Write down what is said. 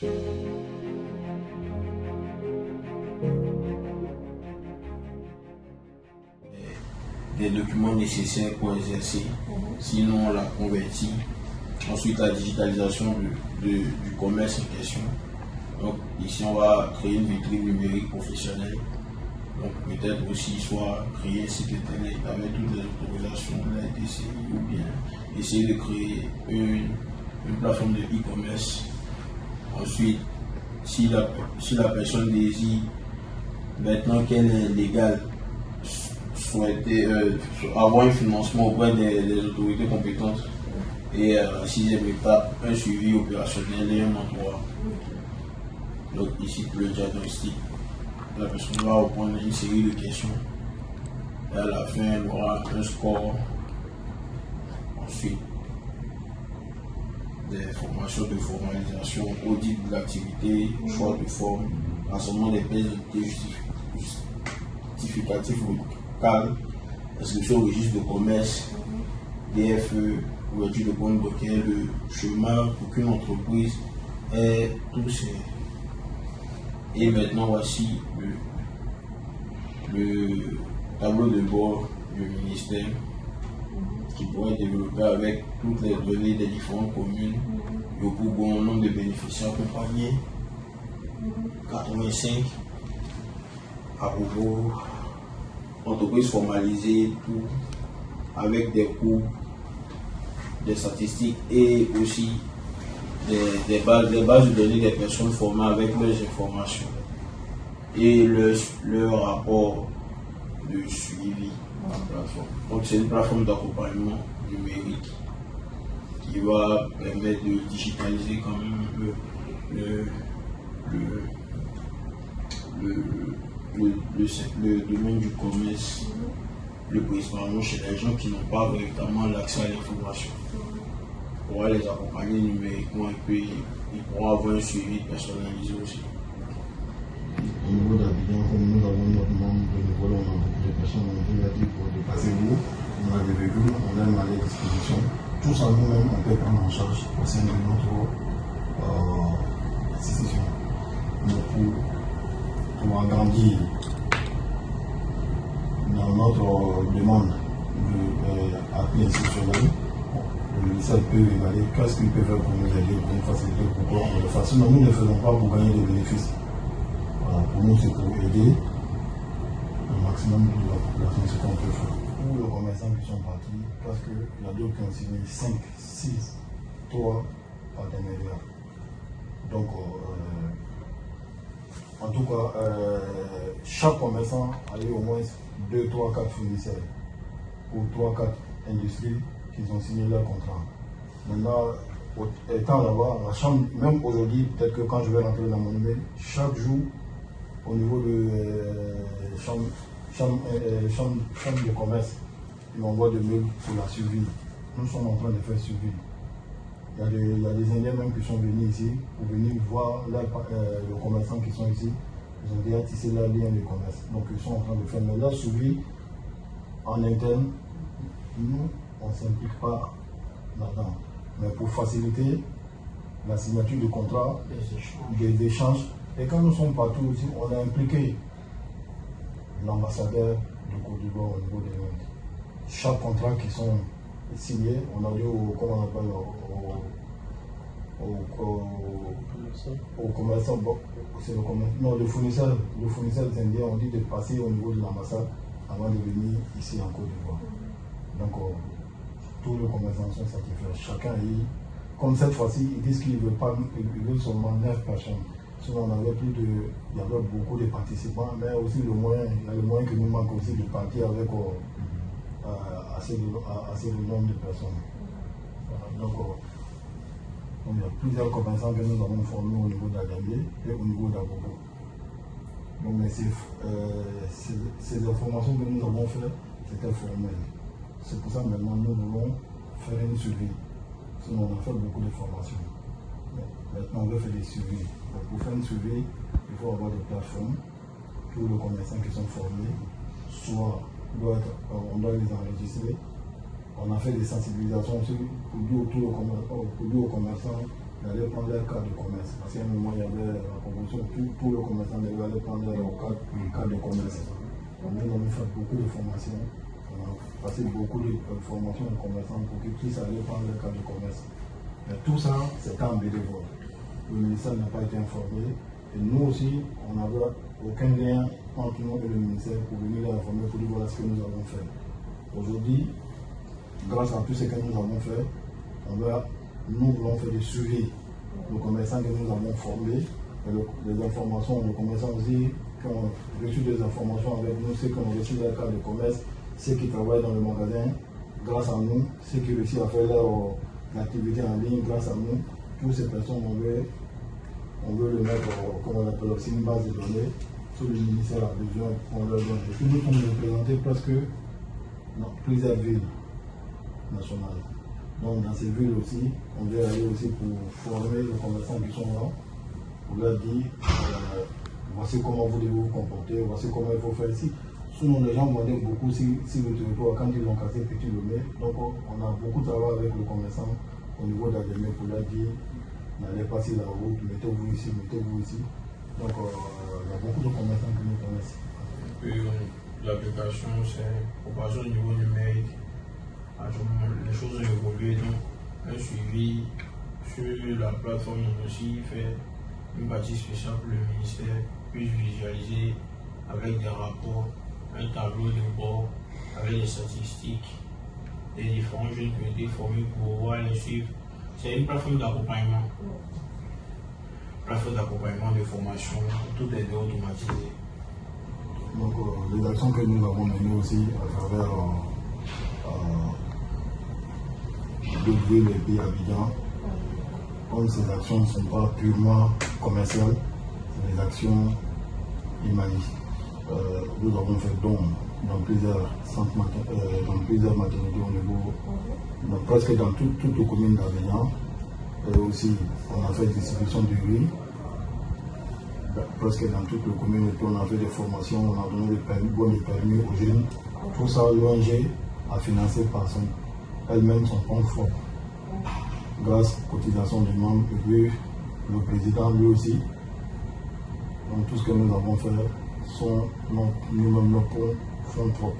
Des documents nécessaires pour exercer, sinon on la convertit. Ensuite, la digitalisation du commerce en question. Donc ici, on va créer une vitrine numérique professionnelle. Donc peut-être aussi soit créer un site internet avec toutes les autorisations de la DCI ou bien essayer de créer une plateforme de e-commerce. Ensuite, si la personne désire, maintenant qu'elle est légale, souhaiter avoir un financement auprès des autorités compétentes. Et la sixième étape, un suivi opérationnel et un endroit. Donc ici pour le diagnostic, la personne va reprendre une série de questions et à la fin elle aura un score. Ensuite, des formations de formalisation, audit de l'activité, choix de forme, lancement des pièces justificatifs locales, inscription au registre de commerce, DFE, ouverture de compte bancaire, le chemin pour qu'une entreprise ait tous ces. Et maintenant, voici le tableau de bord du ministère qui pourrait être développé avec toutes les données des différentes communes. Le plus bon nombre de bénéficiaires accompagnés, 85 à propos, entreprises formalisées, tout avec des coûts, des statistiques et aussi des bases de données des personnes formées avec leurs informations et leur rapport de suivi à la plateforme. Donc c'est une plateforme d'accompagnement numérique qui va permettre de digitaliser quand même un peu le domaine du commerce, le principalement chez les gens qui n'ont pas véritablement l'accès à l'information. On pourra les accompagner numériquement et puis ils pourront avoir un suivi personnalisé aussi. Au niveau d'Abidjan, comme nous avons notre nombre de niveau, on a beaucoup de personnes, on veut dire pour dépasser vous, on a des véhicules, on a une à disposition. Tout ça nous-mêmes, on peut prendre en charge au sein de notre institution. Donc pour agrandir dans notre demande d'appui institutionnel, le ministère peut évaluer qu'est-ce qu'il peut faire pour nous aider, pour nous faciliter, pourquoi on le fasse. Sinon, nous ne le faisons pas pour gagner des bénéfices. Voilà, pour nous, c'est pour aider le maximum de la population, ce qu'on peut faire. Pour les commerçants qui sont partis, parce qu'il y a d'autres qui ont signé 5, 6, 3 partenariats. Donc, en tout cas, chaque commerçant a eu au moins 2, 3, 4 fournisseurs ou 3, 4 industries qui ont signé leur contrat. Maintenant, étant là-bas, la chambre, même aujourd'hui, peut-être que quand je vais rentrer dans mon email, chaque jour, au niveau de chambre de commerce, ils m'envoient des mails pour la survie. Nous sommes en train de faire survie. Il y a des Indiens même qui sont venus ici pour venir voir les commerçants qui sont ici. Ils ont déjà tissé leur lien de commerce. Donc ils sont en train de faire. Mais leur survie en interne, nous, on ne s'implique pas là-dedans. Mais pour faciliter la signature de contrats, des échanges, et quand nous sommes partout aussi, on a impliqué l'ambassadeur de Côte d'Ivoire au niveau des ventes. Chaque contrat qui sont signés, on a dit comment on appelle, au commerçant, c'est le commerçant, non, le fournisseur des Indiens, on dit de passer au niveau de l'ambassade avant de venir ici en Côte d'Ivoire. Donc, tous les commerçants sont satisfaits. Chacun est, comme cette fois-ci, ils disent qu'ils ne veulent pas, ils veulent seulement 9 personnes. Sinon, on avait il y avait beaucoup de participants, mais aussi il y a le moyen qui nous manque aussi de partir avec assez de nombre de personnes. Donc, il y a plusieurs commerçants que nous avons formés au niveau d'Agamé et au niveau d'Agogo. Donc, mais ces informations que nous avons faites, c'était formel. C'est pour ça que maintenant nous voulons faire une suivi. Sinon, on a fait beaucoup de formations. Mais maintenant, on veut faire des suivis. Donc, pour faire une suivi, il faut avoir des plateformes. Tous les commerçants qui sont formés, soit on doit les enregistrer. On a fait des sensibilisations aussi pour dire aux commerçants d'aller prendre leur carte de commerce. Parce qu'à un moment, il y avait la promotion, tous les commerçants devaient aller prendre leur carte de commerce. Nous avons fait beaucoup de formations. On a passé beaucoup de formations aux commerçants pour qu'ils puissent aller prendre leur carte de commerce. Mais tout ça, c'était en bénévole. Le ministère n'a pas été informé. Et nous aussi, on n'avait aucun lien entre nous et le ministère pour venir les informer pour dire voilà ce que nous avons fait. Aujourd'hui, grâce à tout ce que nous avons fait, nous voulons faire des suivis. Les commerçants que nous avons formés, les informations, les commerçants aussi qui ont reçu des informations avec nous, ceux qui ont reçu leur carte de commerce, ceux qui travaillent dans le magasin, grâce à nous, ceux qui réussissent à faire leur activité en ligne, grâce à nous, toutes ces personnes, on veut le mettre, comme on appelle aussi, une base de données. Tout le ministère a besoin qu'on leur donne. Et puis nous sommes représentés presque dans plusieurs villes nationales. Donc dans ces villes aussi, on doit aller aussi pour former les commerçants qui sont là, pour leur dire voici comment vous devez vous comporter, voici comment il faut faire ici. Sinon les gens demandaient beaucoup si le territoire, quand ils l'ont cassé, puis tu le mets. Donc on a beaucoup travaillé avec les commerçants au niveau d'Adémé pour leur dire n'allez pas sur la route, mettez-vous ici, mettez-vous ici. Donc il y a beaucoup de commerçants qui nous connaissent. Et puis l'application, c'est propagation au niveau numérique. Les choses ont évolué, donc un suivi sur la plateforme aussi fait une partie spéciale pour le ministère, puisse visualiser avec des rapports, un tableau de bord avec des statistiques des différents jeunes qui ont été formés pour pouvoir les suivre. C'est une plateforme d'accompagnement. Plateforme d'accompagnement de formation, tout est automatisé. Donc les actions que nous avons menées aussi à travers d'autres villes et pays Abidjan, comme ces actions ne sont pas purement commerciales, c'est des actions humanistes. Nous avons fait don dans plusieurs centres, dans plusieurs maternités au niveau, presque dans toutes les communes d'Abidjan. Et aussi, on a fait distribution du riz. Presque dans toutes les communautés, on a fait des formations, on a donné des permis aux jeunes. Tout ça, l'ONG a financé par elle-même son compte propre, grâce aux cotisations des membres et puis le président lui aussi. Donc tout ce que nous avons fait sont nous-mêmes nos fonds propres.